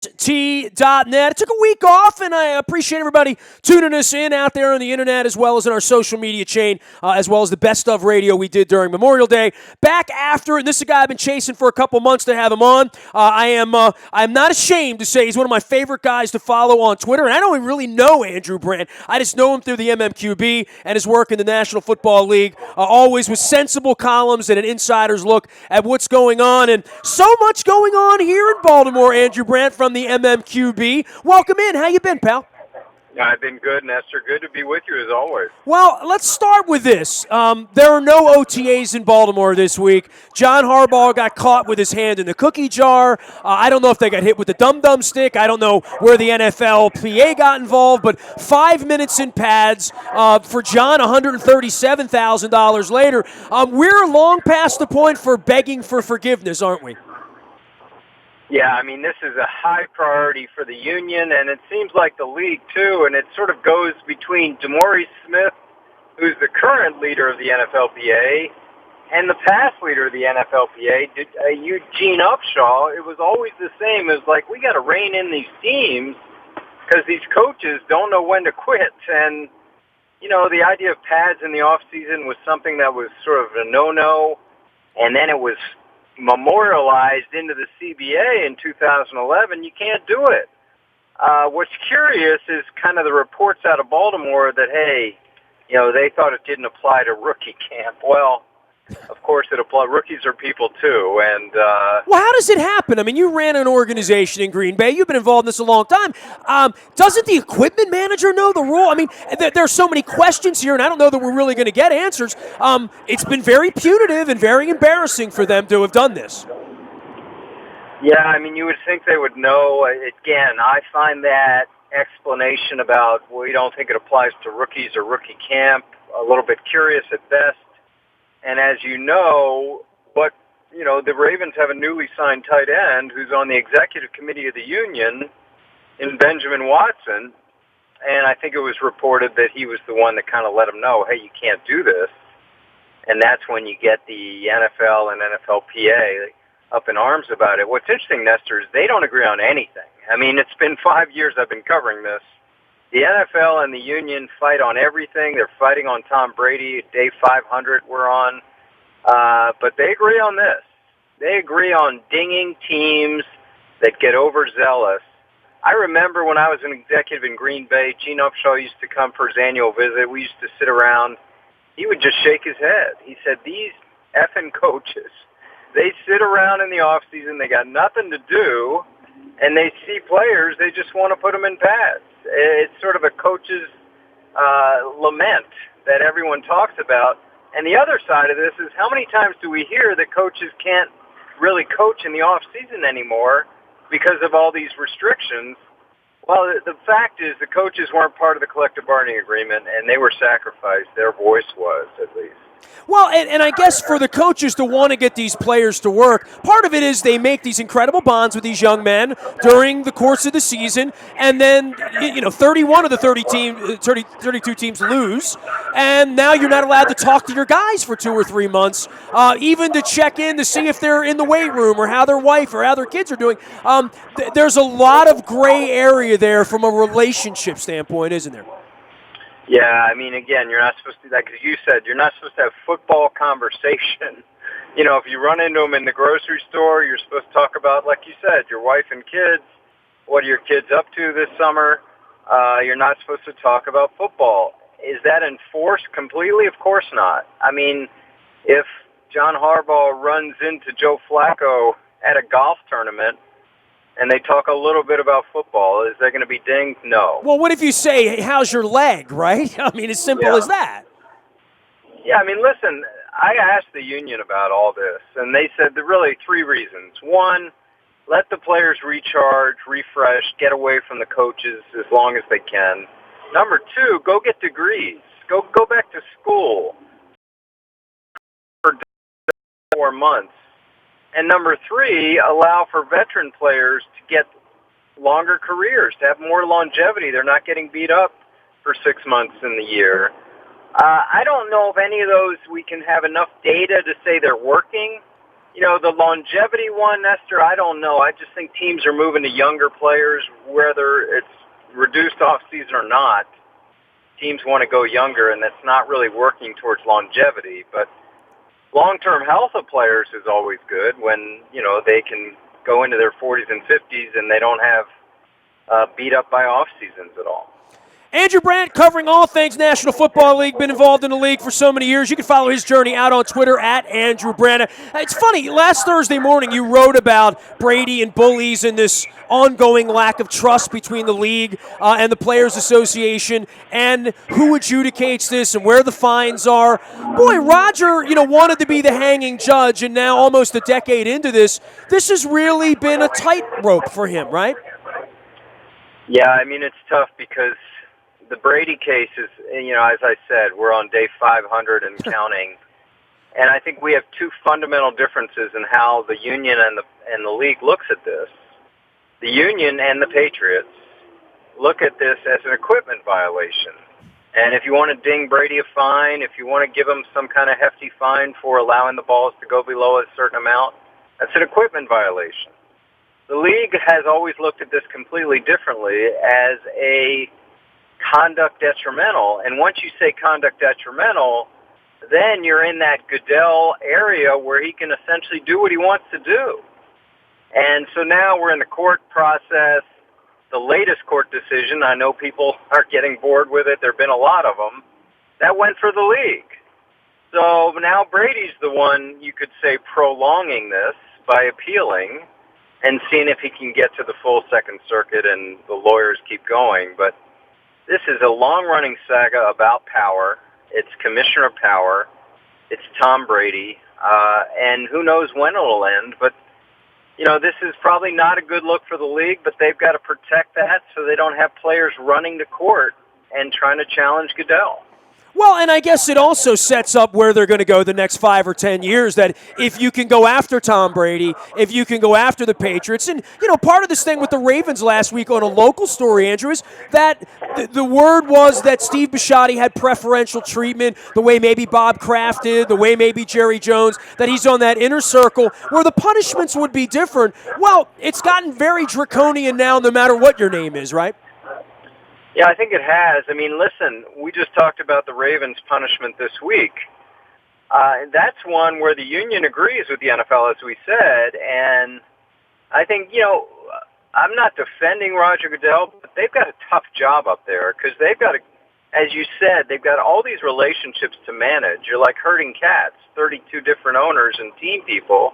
WNST.net. It took a week off, and I appreciate everybody tuning us in out there on the internet as well as in our social media chain, as well as the best of radio we did during Memorial Day. Back after, and this is a guy I've been chasing for a couple months to have him on. I'm not ashamed to say he's one of my favorite guys to follow on Twitter, and I don't even really know Andrew Brandt. I just know him through the MMQB and his work in the National Football League, always with sensible columns and an insider's look at what's going on, and so much going on here in Baltimore. Andrew Brandt from the MMQB. Welcome in. How you been, pal? Yeah, I've been good, Nestor. Good to be with you as always. Well, let's start with this. There are no OTAs in Baltimore this week. John Harbaugh got caught with his hand in the cookie jar. I don't know if they got hit with the dum-dum stick. I don't know where the NFLPA got involved, but 5 minutes in pads for John, $137,000 later. We're long past the point for begging for forgiveness, aren't we? Yeah, I mean, this is a high priority for the union, and it seems like the league, too, and it sort of goes between DeMaurice Smith, who's the current leader of the NFLPA, and the past leader of the NFLPA, Eugene Upshaw. It was always the same. It was like, we got to rein in these teams because these coaches don't know when to quit. And, you know, the idea of pads in the off season was something that was sort of a no-no, and then it was memorialized into the CBA in 2011. You can't do it. What's curious is kind of the reports out of Baltimore that, hey, you know, they thought it didn't apply to rookie camp. Well, of course it applies. Rookies are people too. And well, how does it happen? I mean, you ran an organization in Green Bay. You've been involved in this a long time. Doesn't the equipment manager know the rule? I mean, there are so many questions here, and I don't know that we're really going to get answers. It's been very punitive and very embarrassing for them to have done this. Yeah, I mean, you would think they would know. Again, I find that explanation about, well, you don't think it applies to rookies or rookie camp, a little bit curious at best. And as you know, the Ravens have a newly signed tight end who's on the executive committee of the union in Benjamin Watson. And I think it was reported that he was the one that kind of let him know, hey, you can't do this. And that's when you get the NFL and NFLPA up in arms about it. What's interesting, Nestor, is they don't agree on anything. I mean, it's been 5 years I've been covering this. The NFL and the union fight on everything. They're fighting on Tom Brady. Day 500 we're on. But they agree on this. They agree on dinging teams that get overzealous. I remember when I was an executive in Green Bay, Gene Upshaw used to come for his annual visit. We used to sit around. He would just shake his head. He said, these effing coaches, they sit around in the off season. They got nothing to do, and they see players. They just want to put them in pads. It's sort of a coach's lament that everyone talks about. And the other side of this is how many times do we hear that coaches can't really coach in the off season anymore because of all these restrictions? Well, the fact is the coaches weren't part of the collective bargaining agreement, and they were sacrificed. Their voice was, at least. Well, and I guess for the coaches to want to get these players to work, part of it is they make these incredible bonds with these young men during the course of the season, and then 31 of the 32 teams lose, and now you're not allowed to talk to your guys for 2 or 3 months, even to check in to see if they're in the weight room or how their wife or how their kids are doing. There's a lot of gray area there from a relationship standpoint, isn't there? Yeah, I mean, again, you're not supposed to do that because you said you're not supposed to have football conversation. You know, if you run into them in the grocery store, you're supposed to talk about, like you said, your wife and kids. What are your kids up to this summer? You're not supposed to talk about football. Is that enforced completely? Of course not. I mean, if John Harbaugh runs into Joe Flacco at a golf tournament, and they talk a little bit about football, is that going to be dinged? No. Well, what if you say, hey, how's your leg, right? I mean, as simple as that. Yeah, I mean, listen, I asked the union about all this, and they said there are really 3 reasons. One, let the players recharge, refresh, get away from the coaches as long as they can. Number 2, go get degrees. Go back to school for 4 months. And number 3, allow for veteran players to get longer careers, to have more longevity. They're not getting beat up for 6 months in the year. I don't know if any of those we can have enough data to say they're working, The longevity one, Nestor, I don't know. I just think teams are moving to younger players, whether it's reduced off-season or not. Teams want to go younger, and that's not really working towards longevity. But long-term health of players is always good when, they can go into their 40s and 50s and they don't have beat up by off-seasons at all. Andrew Brandt covering all things National Football League, been involved in the league for so many years. You can follow his journey out on Twitter at Andrew Brandt. It's funny, last Thursday morning you wrote about Brady and bullies and this ongoing lack of trust between the league and the Players Association and who adjudicates this and where the fines are. Boy, Roger, wanted to be the hanging judge, and now almost a decade into this has really been a tightrope for him, right? Yeah, it's tough because the Brady case is, as I said, we're on day 500 and counting. And I think we have two fundamental differences in how the union and the league looks at this. The union and the Patriots look at this as an equipment violation. And if you want to ding Brady a fine, if you want to give him some kind of hefty fine for allowing the balls to go below a certain amount, that's an equipment violation. The league has always looked at this completely differently as a conduct detrimental. And once you say conduct detrimental, then you're in that Goodell area where he can essentially do what he wants to do. And so now we're in the court process. The latest court decision, I know people are getting bored with it. There have been a lot of them. That went for the league. So now Brady's the one, you could say, prolonging this by appealing and seeing if he can get to the full Second Circuit and the lawyers keep going. But this is a long-running saga about power. It's commissioner power. It's Tom Brady. And who knows when it'll end. But, this is probably not a good look for the league, but they've got to protect that so they don't have players running to court and trying to challenge Goodell. Well, and I guess it also sets up where they're going to go the next 5 or 10 years, that if you can go after Tom Brady, if you can go after the Patriots, and, part of this thing with the Ravens last week on a local story, Andrew, is that the word was that Steve Bisciotti had preferential treatment, the way maybe Bob Kraft did, the way maybe Jerry Jones, that he's on that inner circle where the punishments would be different. Well, it's gotten very draconian now no matter what your name is, right? Yeah, I think it has. Listen, we just talked about the Ravens' punishment this week. That's one where the union agrees with the NFL, as we said, and I think, I'm not defending Roger Goodell, but they've got a tough job up there because they've got, as you said, they've got all these relationships to manage. You're like herding cats, 32 different owners and team people.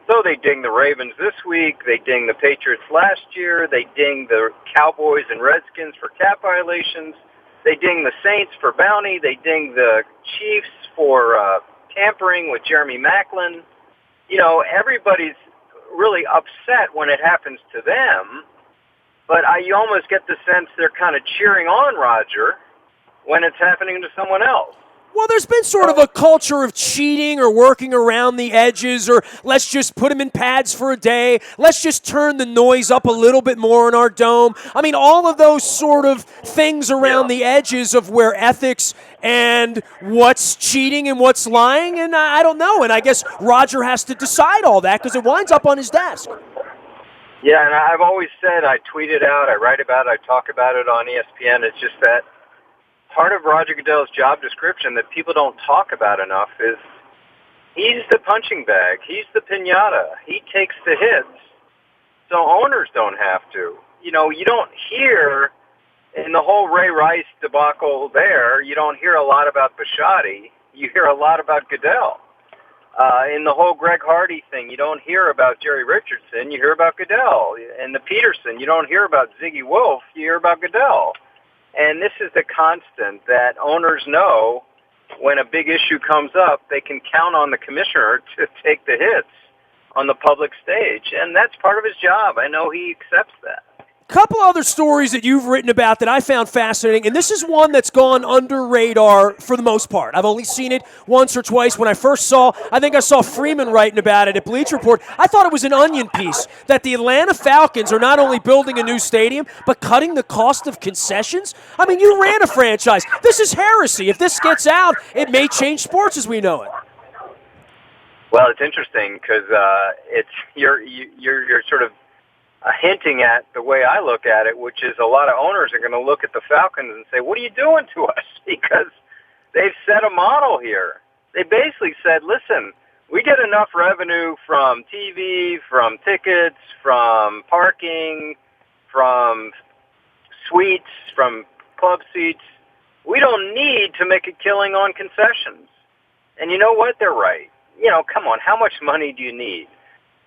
So they ding the Ravens this week. They ding the Patriots last year. They ding the Cowboys and Redskins for cap violations. They ding the Saints for bounty. They ding the Chiefs for tampering with Jeremy Maclin. Everybody's really upset when it happens to them. But you almost get the sense they're kind of cheering on Roger when it's happening to someone else. Well, there's been sort of a culture of cheating or working around the edges, or let's just put him in pads for a day. Let's just turn the noise up a little bit more in our dome. All of those sort of things around the edges of where ethics and what's cheating and what's lying, and I don't know. And I guess Roger has to decide all that because it winds up on his desk. Yeah, and I've always said, I tweet it out, I write about it, I talk about it on ESPN. It's just that part of Roger Goodell's job description that people don't talk about enough is he's the punching bag. He's the piñata. He takes the hits. So owners don't have to. You don't hear in the whole Ray Rice debacle there, you don't hear a lot about Bisciotti. You hear a lot about Goodell. In the whole Greg Hardy thing, you don't hear about Jerry Richardson. You hear about Goodell. And the Peterson, you don't hear about Ziggy Wolf. You hear about Goodell. And this is the constant that owners know when a big issue comes up, they can count on the commissioner to take the hits on the public stage. And that's part of his job. I know he accepts that. Couple other stories that you've written about that I found fascinating, and this is one that's gone under radar for the most part. I've only seen it once or twice. When I saw Freeman writing about it at Bleacher Report. I thought it was an onion piece that the Atlanta Falcons are not only building a new stadium, but cutting the cost of concessions. You ran a franchise. This is heresy. If this gets out, it may change sports as we know it. Well, it's interesting because it's you're sort of hinting at the way I look at it, which is a lot of owners are going to look at the Falcons and say, "What are you doing to us?" Because they've set a model here. They basically said, "Listen, we get enough revenue from TV, from tickets, from parking, from suites, from club seats. We don't need to make a killing on concessions." And you know what? They're right. Come on, how much money do you need?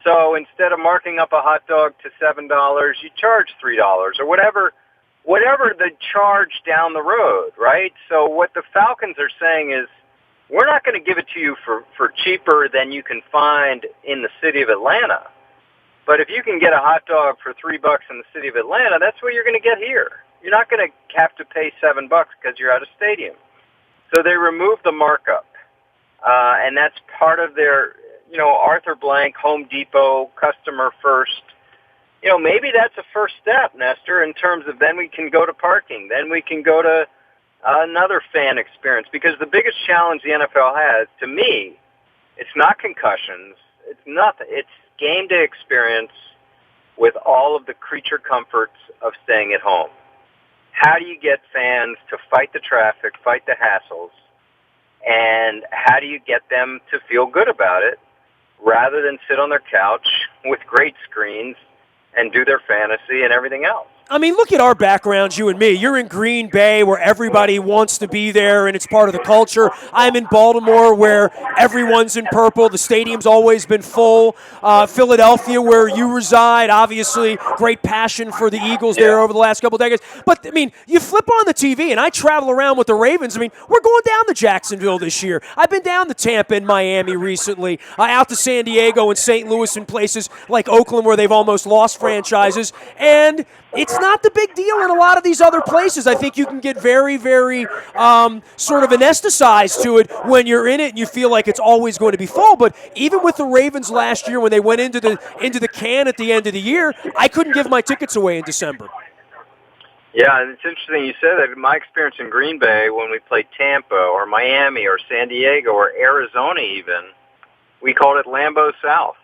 So instead of marking up a hot dog to $7, you charge $3 or whatever the charge down the road, right? So what the Falcons are saying is, we're not going to give it to you for cheaper than you can find in the city of Atlanta. But if you can get a hot dog for $3 in the city of Atlanta, that's what you're going to get here. You're not going to have to pay $7 because you're at a stadium. So they removed the markup, and that's part of their, Arthur Blank, Home Depot, customer first. Maybe that's a first step, Nestor, in terms of then we can go to parking, then we can go to another fan experience. Because the biggest challenge the NFL has, to me, it's not concussions, it's nothing. It's game day experience with all of the creature comforts of staying at home. How do you get fans to fight the traffic, fight the hassles, and how do you get them to feel good about it rather than sit on their couch with great screens and do their fantasy and everything else? I mean, look at our backgrounds, you and me. You're in Green Bay, where everybody wants to be there, and it's part of the culture. I'm in Baltimore, where everyone's in purple. The stadium's always been full. Philadelphia, where you reside, obviously great passion for the Eagles there over the last couple of decades. But, I mean, you flip on the TV, and I travel around with the Ravens. I mean, we're going down to Jacksonville this year. I've been down to Tampa and Miami recently, out to San Diego and St. Louis and places like Oakland, where they've almost lost franchises. And it's not the big deal in a lot of these other places. I think you can get very, very sort of anesthetized to it when you're in it and you feel like it's always going to be full. But even with the Ravens last year, when they went into the can at the end of the year, I couldn't give my tickets away in December. Yeah, and it's interesting you said that. My experience in Green Bay, when we played Tampa or Miami or San Diego or Arizona even, we called it Lambeau South.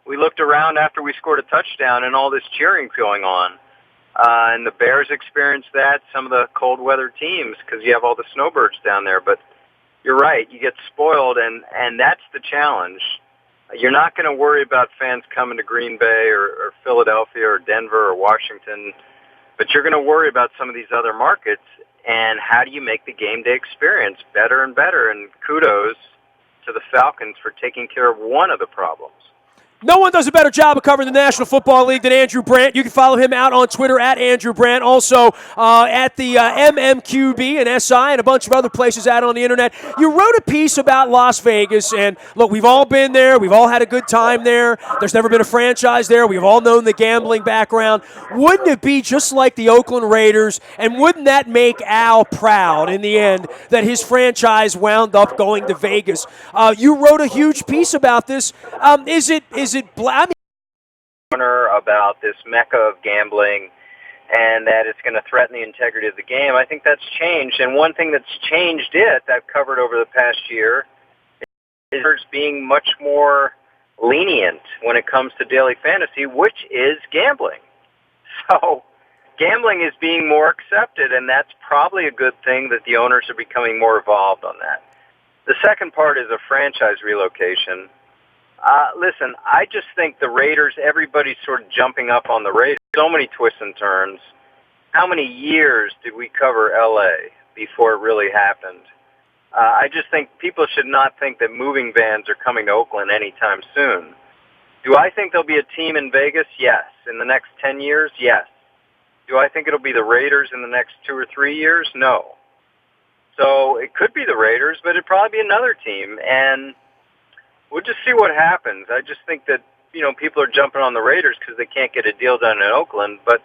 We looked around after we scored a touchdown and all this cheering going on. And the Bears experienced that, some of the cold weather teams, because you have all the snowbirds down there. But you're right, you get spoiled, and that's the challenge. You're not going to worry about fans coming to Green Bay or Philadelphia or Denver or Washington, but you're going to worry about some of these other markets, and how do you make the game day experience better and better? And kudos to the Falcons for taking care of one of the problems. No one does a better job of covering the National Football League than Andrew Brandt. You can follow him out on Twitter at Andrew Brandt, also at the MMQB and SI and a bunch of other places out on the internet. You wrote a piece about Las Vegas, and look, we've all been there. We've all had a good time there. There's never been a franchise there. We've all known the gambling background. Wouldn't it be just like the Oakland Raiders, and wouldn't that make Al proud in the end that his franchise wound up going to Vegas? You wrote a huge piece about this. Is it about this mecca of gambling and that it's going to threaten the integrity of the game? I think that's changed, and one thing that's changed it, I've covered over the past year, is being much more lenient when it comes to daily fantasy, which is gambling. So gambling is being more accepted, and that's probably a good thing that the owners are becoming more involved on that. The second part is a franchise relocation. Listen, I just think the Raiders, everybody's sort of jumping up on the Raiders. So many twists and turns. How many years did we cover L.A. before it really happened? I just think people should not think that moving vans are coming to Oakland anytime soon. Do I think there'll be a team in Vegas? Yes. In the next 10 years? Yes. Do I think it'll be the Raiders in the next 2 or 3 years? No. So it could be the Raiders, but it'd probably be another team, and we'll just see what happens. I just think that, people are jumping on the Raiders because they can't get a deal done in Oakland, but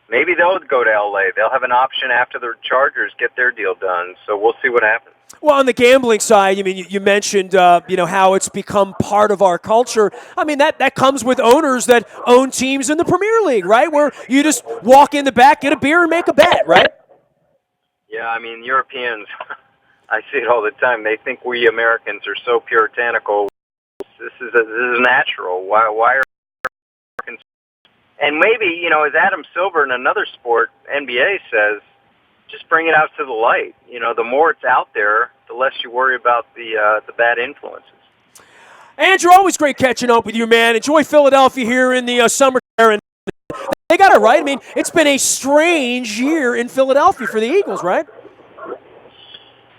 maybe they'll go to L.A. They'll have an option after the Chargers get their deal done, so we'll see what happens. Well, on the gambling side, you mentioned, how it's become part of our culture. I mean, that comes with owners that own teams in the Premier League, right, where you just walk in the back, get a beer, and make a bet, right? Yeah, I mean, Europeans, I see it all the time. They think we Americans are so puritanical. This is natural. Why are Americans? And maybe, as Adam Silver in another sport, NBA, says, just bring it out to the light. The more it's out there, the less you worry about the bad influences. Andrew, always great catching up with you, man. Enjoy Philadelphia here in the summer. And they got it right. I mean, it's been a strange year in Philadelphia for the Eagles, right?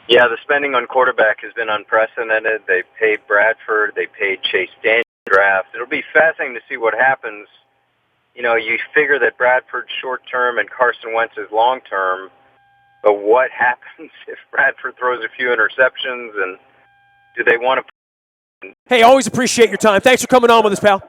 Yeah, the spending on quarterback has been unprecedented. They paid Bradford. They paid Chase Daniel draft. It'll be fascinating to see what happens. You figure that Bradford's short-term and Carson Wentz is long-term, but what happens if Bradford throws a few interceptions, and do they want to? Hey, always appreciate your time. Thanks for coming on with us, pal.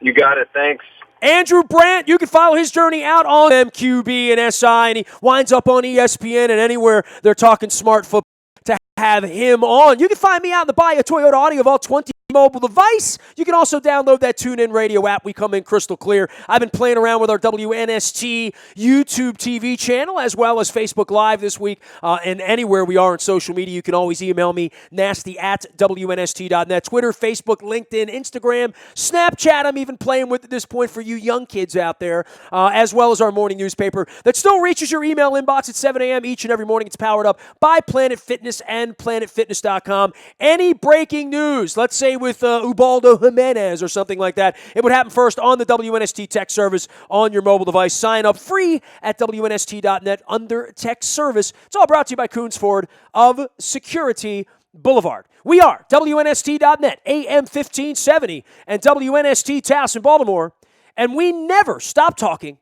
You got it. Thanks. Andrew Brandt, you can follow his journey out on MQB and SI, and he winds up on ESPN and anywhere they're talking smart football to have him on. You can find me out in the Buy a Toyota Audio Vault 20 mobile device. You can also download that TuneIn Radio app. We come in crystal clear. I've been playing around with our WNST YouTube TV channel as well as Facebook Live this week. And anywhere we are on social media, you can always email me, nasty@WNST.net. Twitter, Facebook, LinkedIn, Instagram, Snapchat. I'm even playing with at this point for you young kids out there, as well as our morning newspaper that still reaches your email inbox at 7 a.m. each and every morning. It's powered up by Planet Fitness and PlanetFitness.com. Any breaking news, let's say with Ubaldo Jimenez or something like that, it would happen first on the WNST Tech Service on your mobile device. Sign up free at WNST.net under Tech Service. It's all brought to you by Coons Ford of Security Boulevard. We are WNST.net, AM 1570, and WNST Taos in Baltimore, and we never stop talking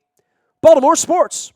Baltimore sports.